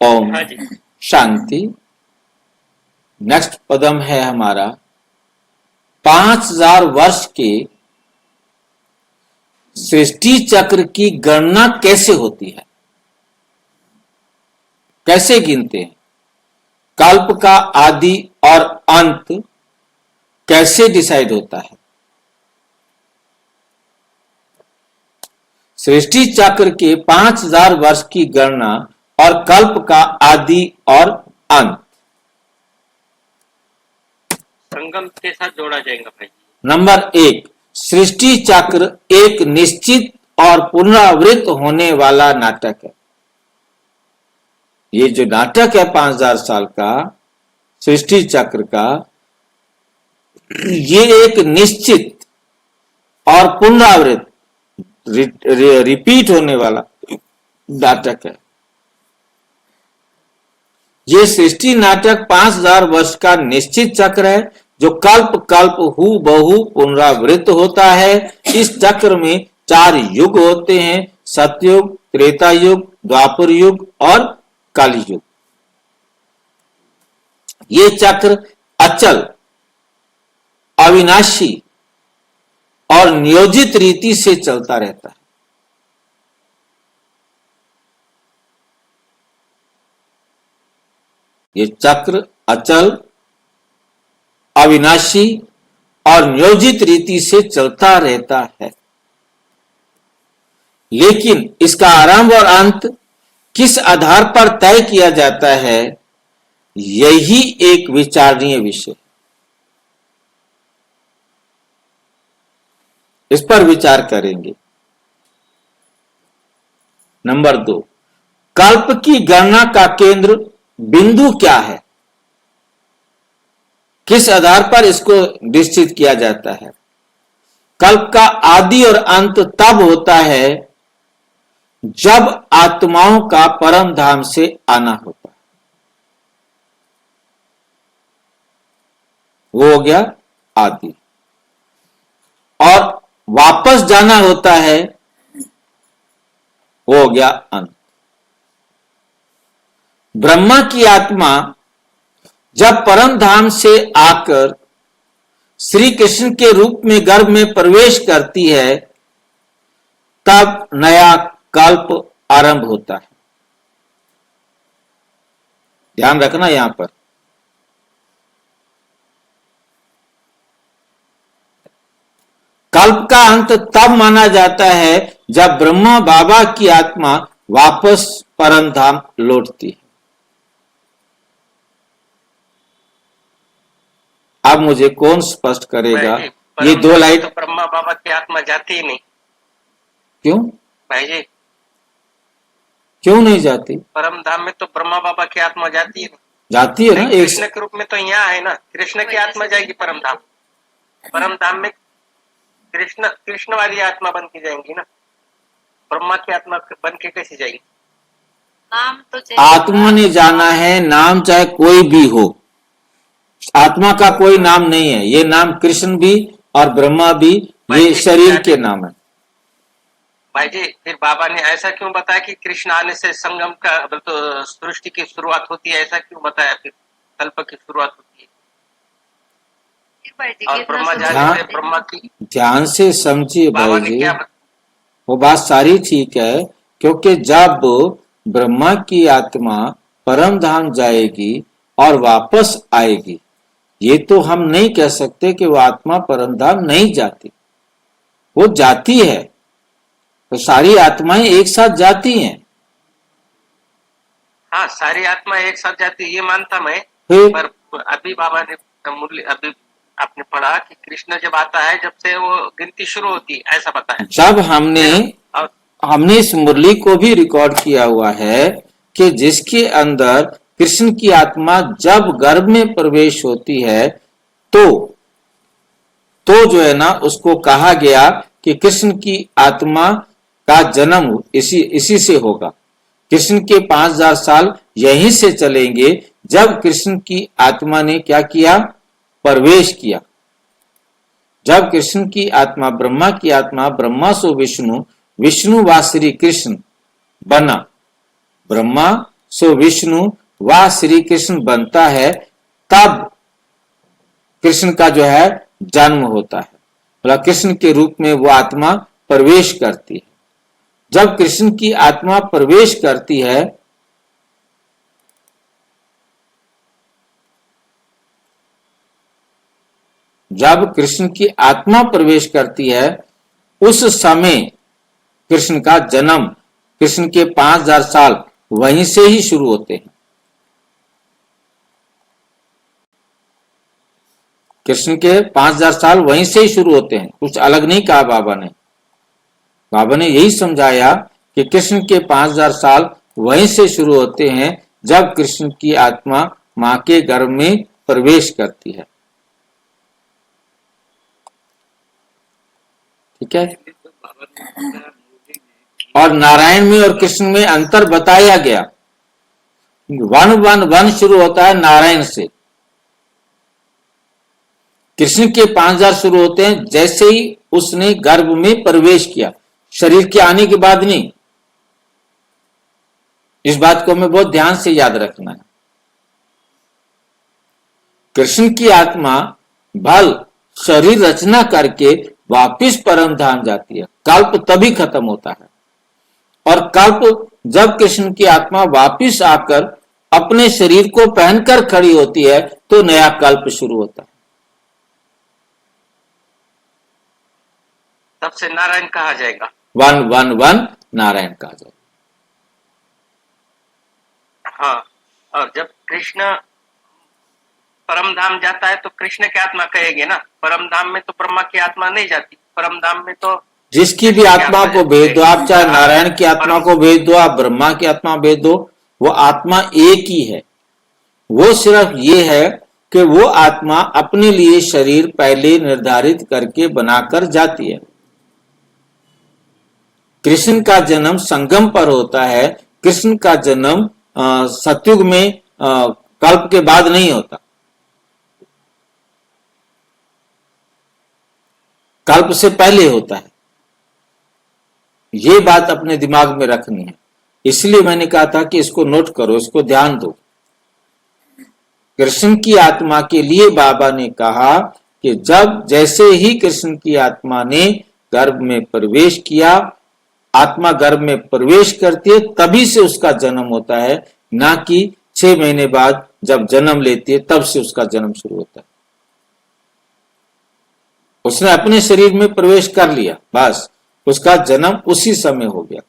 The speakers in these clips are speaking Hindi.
ओम शांति। नेक्स्ट पदम है हमारा 5000 वर्ष के सृष्टि चक्र की गणना कैसे होती है, कैसे गिनते हैं, कल्प का आदि और अंत कैसे डिसाइड होता है। सृष्टि चक्र के 5000 वर्ष की गणना और कल्प का आदि और अंत संगम के साथ जोड़ा जाएगा भाई। नंबर 1, सृष्टि चक्र एक निश्चित और पुनरावृत्त होने वाला नाटक है। ये जो नाटक है 5000 साल का सृष्टि चक्र का, ये एक निश्चित और पुनरावृत्त रिपीट होने वाला नाटक है। ये सृष्टि नाटक 5000 वर्ष का निश्चित चक्र है जो कल्प कल्प हु बहु पुनरावृत्त होता है। इस चक्र में 4 युग होते हैं, सतयुग, त्रेता युग, द्वापर युग और कलि युग। ये चक्र अचल, अविनाशी और नियोजित रीति से चलता रहता है। ये चक्र अचल, अविनाशी और नियोजित रीति से चलता रहता है, लेकिन इसका आरंभ और अंत किस आधार पर तय किया जाता है, यही एक विचारणीय विषय। इस पर विचार करेंगे। नंबर 2, कल्प की गणना का केंद्र बिंदु क्या है, किस आधार पर इसको निश्चित किया जाता है। कल्प का आदि और अंत तब होता है जब आत्माओं का परम धाम से आना होता है। वो हो गया आदि, और वापस जाना होता है, वो हो गया अंत। ब्रह्मा की आत्मा जब परम धाम से आकर श्री कृष्ण के रूप में गर्भ में प्रवेश करती है, तब नया कल्प आरंभ होता है। ध्यान रखना यहां पर। कल्प का अंत तब माना जाता है जब ब्रह्मा बाबा की आत्मा वापस परम धाम लौटती है। अब मुझे कौन स्पष्ट करेगा ये 2 लाइन। तो ब्रह्मा बाबा की आत्मा जाती ही नहीं। क्यों भाई जी, क्यों नहीं जाती? परम धाम में तो ब्रह्मा बाबा की आत्मा जाती है। जाती है ना। कृष्ण के रूप में तो यहाँ है ना, कृष्ण की आत्मा जाएगी परम धाम। परम धाम में कृष्ण वाली आत्मा बन के जाएंगी ना, ब्रह्मा की आत्मा बन के कैसे जाएगी? नाम तो आत्मा ने जाना है, नाम चाहे कोई भी हो, आत्मा का कोई नाम नहीं है। ये नाम कृष्ण भी और ब्रह्मा भी, ये शरीर के नाम है। भाई जी, फिर बाबा ने ऐसा क्यों बताया कि कृष्ण आने से संगम का तो सृष्टि की शुरुआत होती है, ऐसा क्यों बताया? फिर कल्प की शुरुआत होती है और ब्रह्मा जाने से ब्रह्मा की। ध्यान से समझिए भाई जी, क्या वो बात सारी ठीक है, क्योंकि जब ब्रह्मा की आत्मा परम धाम जाएगी और वापस आएगी, ये तो हम नहीं कह सकते कि वो आत्मा परम धाम नहीं जाती। वो जाती है, तो सारी आत्माएं एक साथ जाती हैं। हाँ, सारी आत्मा एक साथ जाती है, ये मानता मैं। पर अभी बाबा ने अभी आपने पढ़ा कि कृष्ण जब आता है, जब से वो गिनती शुरू होती है, ऐसा बताया। जब हमने इस मुरली को भी रिकॉर्ड किया हुआ है कि जिसके अंदर कृष्ण की आत्मा जब गर्भ में प्रवेश होती है, तो जो है ना, उसको कहा गया कि कृष्ण की आत्मा का जन्म इसी से होगा। कृष्ण के 5000 साल यहीं से चलेंगे जब कृष्ण की आत्मा ने क्या किया, प्रवेश किया। जब कृष्ण की आत्मा, ब्रह्मा की आत्मा, ब्रह्मा सो विष्णु, विष्णु व श्री कृष्ण बना। ब्रह्मा सो विष्णु व श्री कृष्ण बनता है, तब कृष्ण का जो है जन्म होता है। बोला कृष्ण के रूप में वो आत्मा प्रवेश करती है। जब कृष्ण की आत्मा प्रवेश करती है, जब कृष्ण की आत्मा प्रवेश करती है, उस समय कृष्ण का जन्म, कृष्ण के 5000 साल वहीं से ही शुरू होते हैं। कृष्ण के 5000 साल वहीं से ही शुरू होते हैं, कुछ अलग नहीं कहा बाबा ने। बाबा ने यही समझाया कि कृष्ण के 5000 साल वहीं से शुरू होते हैं जब कृष्ण की आत्मा मां के गर्भ में प्रवेश करती है। ठीक है। और नारायण में और कृष्ण में अंतर बताया गया। 111 शुरू होता है नारायण से, कृष्ण के 5000 शुरू होते हैं जैसे ही उसने गर्भ में प्रवेश किया, शरीर के आने के बाद नहीं। इस बात को हमें बहुत ध्यान से याद रखना है। कृष्ण की आत्मा भल शरीर रचना करके वापिस परम धाम जाती है, कल्प तभी खत्म होता है। और कल्प जब कृष्ण की आत्मा वापिस आकर अपने शरीर को पहनकर खड़ी होती है तो नया कल्प शुरू होता है। तब से नारायण कहा जाएगा। 111 नारायण कहा जाएगा। हाँ, और जब कृष्ण परम धाम जाता है तो कृष्ण की आत्मा कहेगी ना, परम धाम में तो ब्रह्मा की आत्मा नहीं जाती, परम धाम में तो जिसकी भी आत्मा को भेज दो आप, चाहे नारायण की आत्मा को भेज दो, आप ब्रह्मा की आत्मा भेज दो, वो आत्मा एक ही है। वो सिर्फ ये है कि वो आत्मा अपने लिए शरीर पहले निर्धारित करके बनाकर जाती है। कृष्ण का जन्म संगम पर होता है, कृष्ण का जन्म सतयुग में कल्प के बाद नहीं होता, कल्प से पहले होता है। ये बात अपने दिमाग में रखनी है। इसलिए मैंने कहा था कि इसको नोट करो, इसको ध्यान दो। कृष्ण की आत्मा के लिए बाबा ने कहा कि जब जैसे ही कृष्ण की आत्मा ने गर्भ में प्रवेश किया, आत्मा गर्भ में प्रवेश करती है तभी से उसका जन्म होता है, ना कि 6 महीने बाद जब जन्म लेती है तब से उसका जन्म शुरू होता है। उसने अपने शरीर में प्रवेश कर लिया, बस उसका जन्म उसी समय हो गया।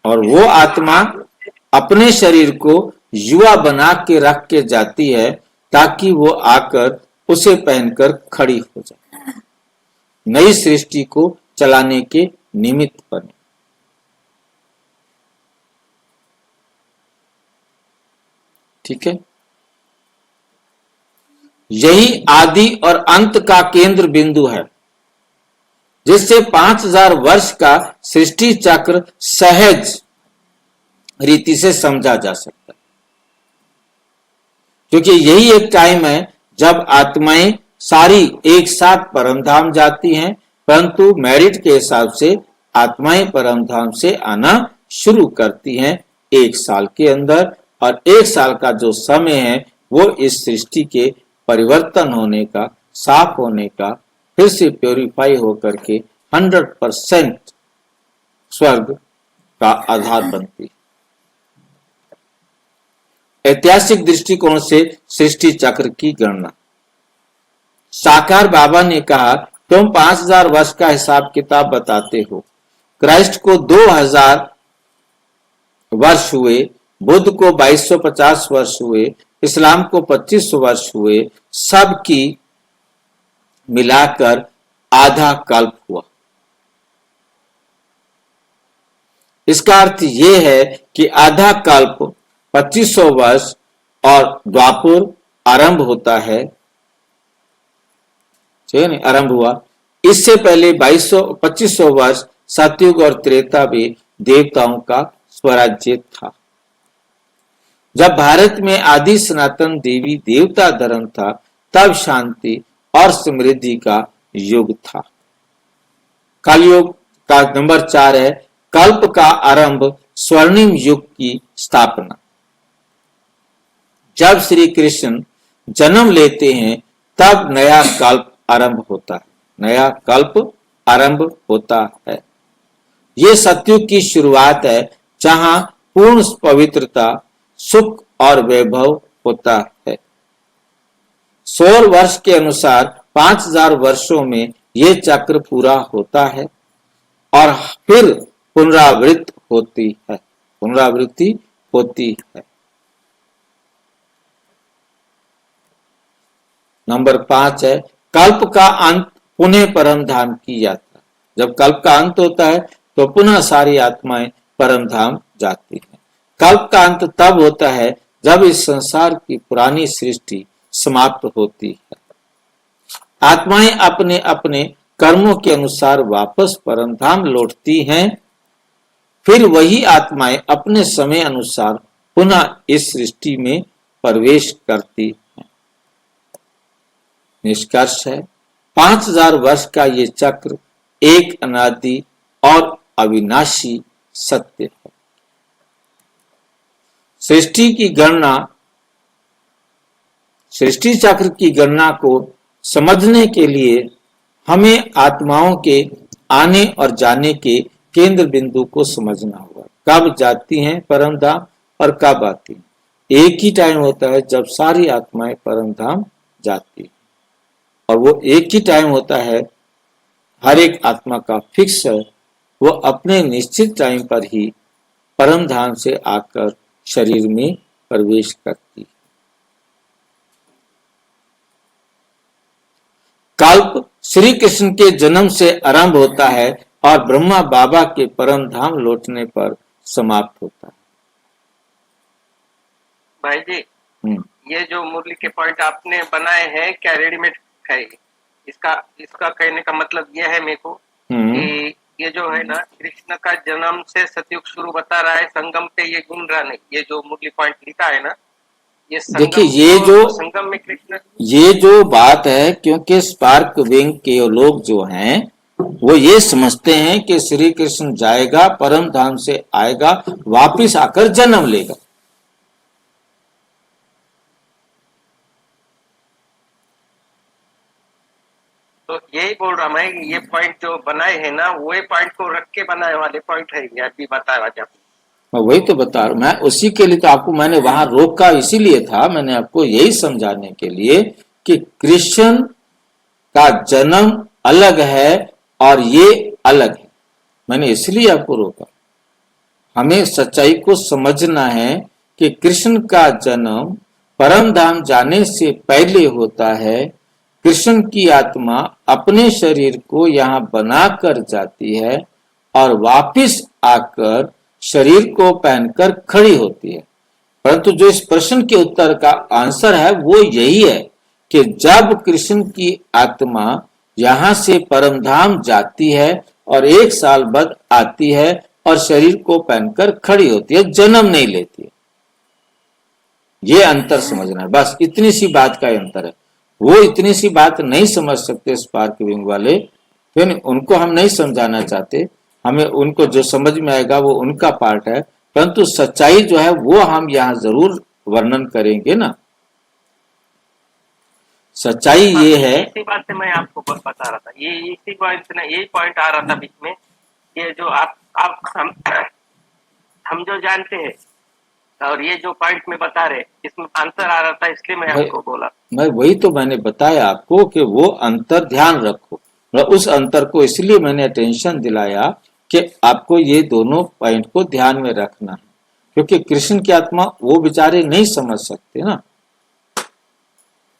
और वो आत्मा अपने शरीर को युवा बना के रख के जाती है ताकि वो आकर उसे पहनकर खड़ी हो जाए, नई सृष्टि को चलाने के निमित्त बने। ठीक है। यही आदि और अंत का केंद्र बिंदु है, जिससे 5000 वर्ष का सृष्टि चक्र सहज रीति से समझा जा सकता है। क्योंकि यही एक टाइम है जब आत्माएं सारी एक साथ परमधाम जाती हैं, परंतु मेरिट के हिसाब से आत्माएं परमधाम से आना शुरू करती हैं 1 साल के अंदर। और 1 साल का जो समय है वो इस सृष्टि के परिवर्तन होने का, साफ होने का, फिर से प्योरीफाई होकर के 100% स्वर्ग का आधार बनती है। ऐतिहासिक दृष्टिकोण से सृष्टि चक्र की गणना। साकार बाबा ने कहा, तुम 5000 वर्ष का हिसाब किताब बताते हो, क्राइस्ट को 2000 वर्ष हुए, बुद्ध को 2250 वर्ष हुए, इस्लाम को 2500 वर्ष हुए, सबकी मिलाकर आधा कल्प हुआ। इसका अर्थ यह है कि आधा कल्प 2500 वर्ष और द्वापर आरंभ होता है, आरंभ हुआ। इससे पहले 2500 वर्ष सतयुग और त्रेता में देवताओं का स्वराज्य था। जब भारत में आदि सनातन देवी देवता धर्म था, तब शांति और समृद्धि का युग था। कलयुग का नंबर 4 है कल्प का आरंभ, स्वर्णिम युग की स्थापना। जब श्री कृष्ण जन्म लेते हैं तब नया कल्प आरंभ होता है, नया कल्प आरंभ होता है। ये सतयुग की शुरुआत है जहां पूर्ण पवित्रता, सुख और वैभव होता है। सौर वर्ष के अनुसार 5000 वर्षों में ये चक्र पूरा होता है और फिर पुनरावृत्ति होती है। नंबर 5 है कल्प का अंत, पुनः परम धाम की यात्रा। जब कल्प का अंत होता है तो पुनः सारी आत्माएं परम धाम जाती हैं। कल्प का अंत तब होता है जब इस संसार की पुरानी सृष्टि समाप्त होती है। आत्माएं अपने अपने कर्मों के अनुसार वापस परम धाम लौटती हैं। फिर वही आत्माएं अपने समय अनुसार पुनः इस सृष्टि में प्रवेश करती हैं। निष्कर्ष है 5000 वर्ष का ये चक्र एक अनादि और अविनाशी सत्य है। सृष्टि चक्र की गणना को समझने के लिए हमें आत्माओं के आने और जाने के केंद्र बिंदु को समझना होगा। कब जाती हैं परम धाम और कब आती हैं। एक ही टाइम होता है जब सारी आत्माएं परम धाम जाती हैं और वो एक ही टाइम होता है, हर एक आत्मा का फिक्स है। वो अपने निश्चित टाइम पर ही परम धाम से आकर शरीर में प्रवेश करती है। कल्प श्री कृष्ण के जन्म से आरंभ होता है और ब्रह्मा बाबा के परम धाम लौटने पर समाप्त होता है। भाई जी, ये जो मुरली के पॉइंट आपने बनाए हैं क्या रेडीमेड है? इसका कहने का मतलब यह है मेरे को कि ये जो है ना कृष्ण का जन्म से सतयुग शुरू बता रहा है, संगम पे ये गुण रहा नहीं। ये जो मुरली पॉइंट लिखा है ना, ये देखिए ये जो संगम में कृष्ण, ये जो बात है, क्योंकि स्पार्क विंग के लोग जो हैं वो ये समझते हैं कि श्री कृष्ण जाएगा, परम धाम से आएगा, वापिस आकर जन्म लेगा। तो यही बोल रहा मैं कि ये पॉइंट जो बनाए हैं ना, वो पॉइंट को रख के बनाए वाले पॉइंट है। ये अभी बताया आप, मैं वही तो बता रहा हूं। मैं उसी के लिए तो आपको मैंने वहां रोका इसीलिए था, मैंने आपको यही समझाने के लिए कि कृष्ण का जन्म अलग है और ये अलग है। मैंने इसलिए आपको रोका। हमें सच्चाई को समझना है कि कृष्ण का जन्म परम धाम जाने से पहले होता है। कृष्ण की आत्मा अपने शरीर को यहाँ बनाकर जाती है और वापिस आकर शरीर को पहनकर खड़ी होती है। परंतु जो इस प्रश्न के उत्तर का आंसर है वो यही है कि जब कृष्ण की आत्मा यहाँ से परमधाम जाती है और 1 साल बाद आती है और शरीर को पहनकर खड़ी होती है, जन्म नहीं लेती है। ये अंतर समझना है, बस इतनी सी बात का अंतर है। वो इतनी सी बात नहीं समझ सकते स्पार्क विंग वाले, फिर उनको हम नहीं समझाना चाहते। हमें उनको जो समझ में आएगा वो उनका पार्ट है, परंतु सच्चाई जो है वो हम यहाँ जरूर वर्णन करेंगे ना। सच्चाई ये है, इसी बात से मैं आपको बता रहा था। ये इसी पॉइंट से ना, यही पॉइंट आ रहा था बीच में। ये जो हम जो जानते हैं और ये जो पॉइंट में बता रहे, इसमें अंतर आ रहा था, इसलिए मैं आपको बोला। मैं वही तो मैंने बताया आपको कि वो अंतर ध्यान रखो। उस अंतर को इसलिए मैंने अटेंशन दिलाया कि आपको ये दोनों पॉइंट को ध्यान में रखना है, क्योंकि कृष्ण की आत्मा वो बेचारे नहीं समझ सकते ना।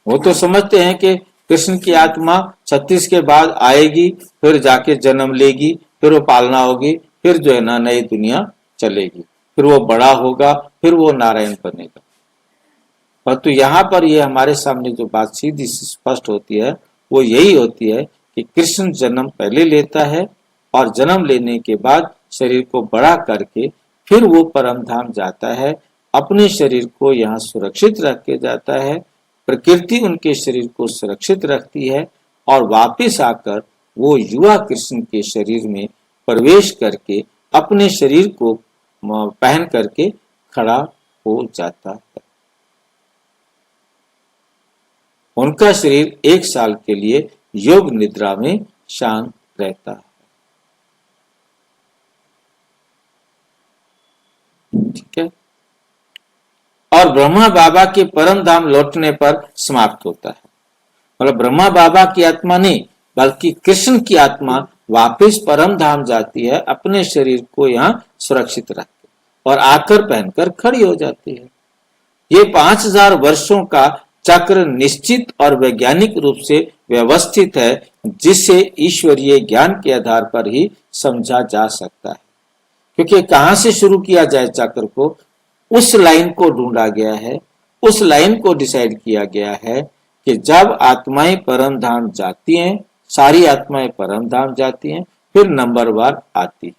वो तो समझते हैं कि कृष्ण की आत्मा 36 के बाद आएगी, फिर जाके जन्म लेगी, फिर वो पालना होगी, फिर जो है ना नई दुनिया चलेगी, फिर वो बड़ा होगा, फिर वो नारायण बनेगा। परंतु यहाँ पर ये हमारे सामने जो बात सीधी स्पष्ट होती है वो यही होती है कि कृष्ण जन्म पहले लेता है और जन्म लेने के बाद शरीर को बड़ा करके फिर वो परम धाम जाता है। अपने शरीर को यहाँ सुरक्षित रख के जाता है, प्रकृति उनके शरीर को सुरक्षित रखती है और वापस आकर वो युवा कृष्ण के शरीर में प्रवेश करके अपने शरीर को पहन करके खड़ा हो जाता है। उनका शरीर 1 साल के लिए योग निद्रा में शांत रहता है। ठीक है। और ब्रह्मा बाबा के परम धाम लौटने पर समाप्त होता है। मतलब ब्रह्मा बाबा की आत्मा नहीं बल्कि कृष्ण की आत्मा वापस परम धाम जाती है, अपने शरीर को यहाँ सुरक्षित रख के और आकर पहनकर खड़ी हो जाती है। ये 5000 वर्षों का चक्र निश्चित और वैज्ञानिक रूप से व्यवस्थित है, जिसे ईश्वरीय ज्ञान के आधार पर ही समझा जा सकता है। क्योंकि कहां से शुरू किया जाए चक्र को, उस लाइन को ढूंढा गया है, उस लाइन को डिसाइड किया गया है कि जब आत्माएं परम धाम जाती हैं, सारी आत्माएं परम धाम जाती हैं, फिर नंबरवार आती है,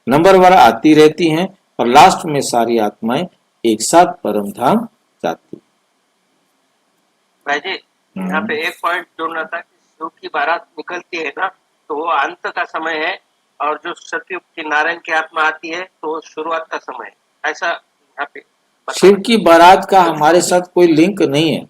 नंबरवार आती रहती हैं और लास्ट में सारी आत्माएं एक साथ परम धाम जाती। भाई जी यहाँ पे एक पॉइंट जोड़ना था कि शिव की बारात निकलती है ना, तो वो अंत का समय है, और जो सतयुग की नारायण की आत्मा आती है तो वो शुरुआत का समय है। ऐसा यहाँ पे शिव की बारात का हमारे साथ कोई लिंक नहीं है,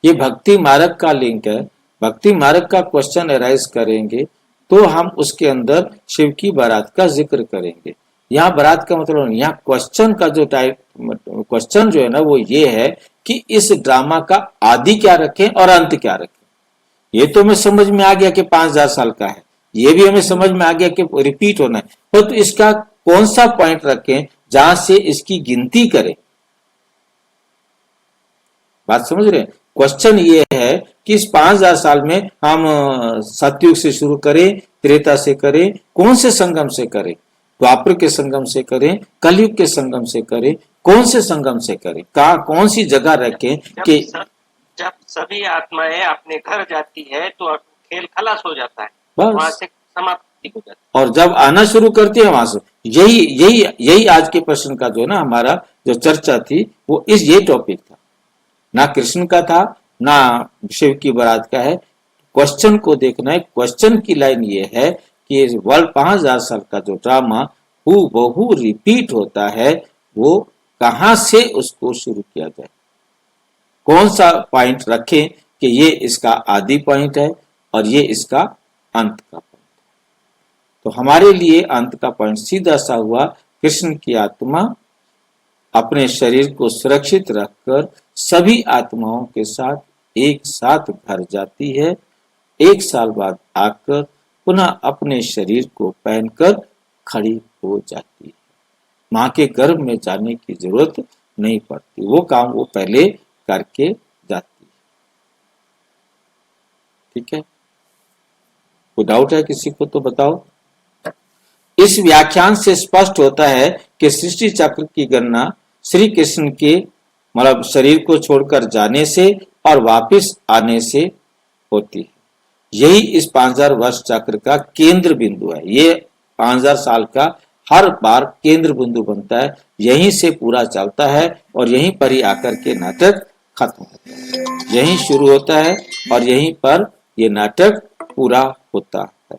ये भक्ति मार्ग का लिंक है। भक्ति मार्ग का क्वेश्चन अराइज करेंगे तो हम उसके अंदर शिव की बारात का जिक्र करेंगे। यहाँ बारात का मतलब नहीं, यहाँ क्वेश्चन का जो क्वेश्चन जो है ना वो ये है कि इस ड्रामा का आदि क्या रखें और अंत क्या रखें। ये तो हमें समझ में आ गया कि 5000 साल का है, ये भी हमें समझ में आ गया कि रिपीट होना है, पर तो इसका कौन सा पॉइंट रखें जहां से इसकी गिनती करें। बात समझ रहे हैं? क्वेश्चन ये है कि इस 5000 साल में हम सतयुग से शुरू करें, त्रेता से करें, कौन से संगम से करें, द्वापर के संगम से करें, कलयुग के संगम से करें, कौन से संगम से करें, कहा कौन सी जगह रखें कि जब सभी आत्माएं अपने घर जाती है तो खेल खलास हो जाता है, बस वहां से समाप्ति हो जाती है। और जब आना शुरू करते हैं वहां से, यही आज के प्रश्न का जो है ना हमारा जो चर्चा थी वो ये टॉपिक था, ना कृष्ण का था ना शिव की बारात का है। क्वेश्चन को देखना है, क्वेश्चन की लाइन ये है कि वर्ल्ड 5000 साल का जो ड्रामा हूबहू रिपीट होता है, वो कहां से उसको शुरू किया जाए, कौन सा पॉइंट रखें कि ये इसका आदि पॉइंट है और ये इसका अंत का पॉइंट है। तो हमारे लिए अंत का पॉइंट सीधा सा हुआ, कृष्ण की आत्मा अपने शरीर को सुरक्षित रखकर सभी आत्माओं के साथ एक साथ घर जाती है, 1 साल बाद आकर पुनः अपने शरीर को पहनकर खड़ी हो जाती है। मां के गर्भ में जाने की जरूरत नहीं पड़ती, वो काम वो पहले करके जाती है। ठीक है, कोई डाउट है किसी को तो बताओ। इस व्याख्यान से स्पष्ट होता है कि सृष्टि चक्र की गणना श्री कृष्ण के मतलब शरीर को छोड़कर जाने से और वापस आने से होती है। यही इस 5000 वर्ष चक्र का केंद्र बिंदु है। ये 5000 साल का हर बार केंद्र बिंदु बनता है, यहीं से पूरा चलता है और यहीं पर ही आकर के नाटक खत्म होता है। यहीं शुरू होता है और यहीं पर यह नाटक पूरा होता है।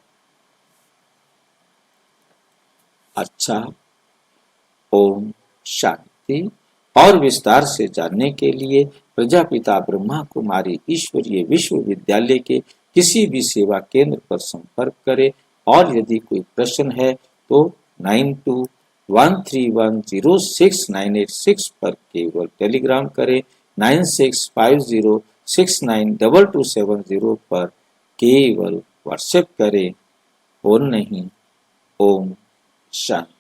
अच्छा, ओम शांति। और विस्तार से जानने के लिए प्रजापिता ब्रह्मा कुमारी ईश्वरीय विश्वविद्यालय के किसी भी सेवा केंद्र पर संपर्क करें और यदि कोई प्रश्न है तो 9213106986 पर केवल टेलीग्राम करें, 9650692270 पर केवल व्हाट्सएप करें और नहीं। ओम शांति।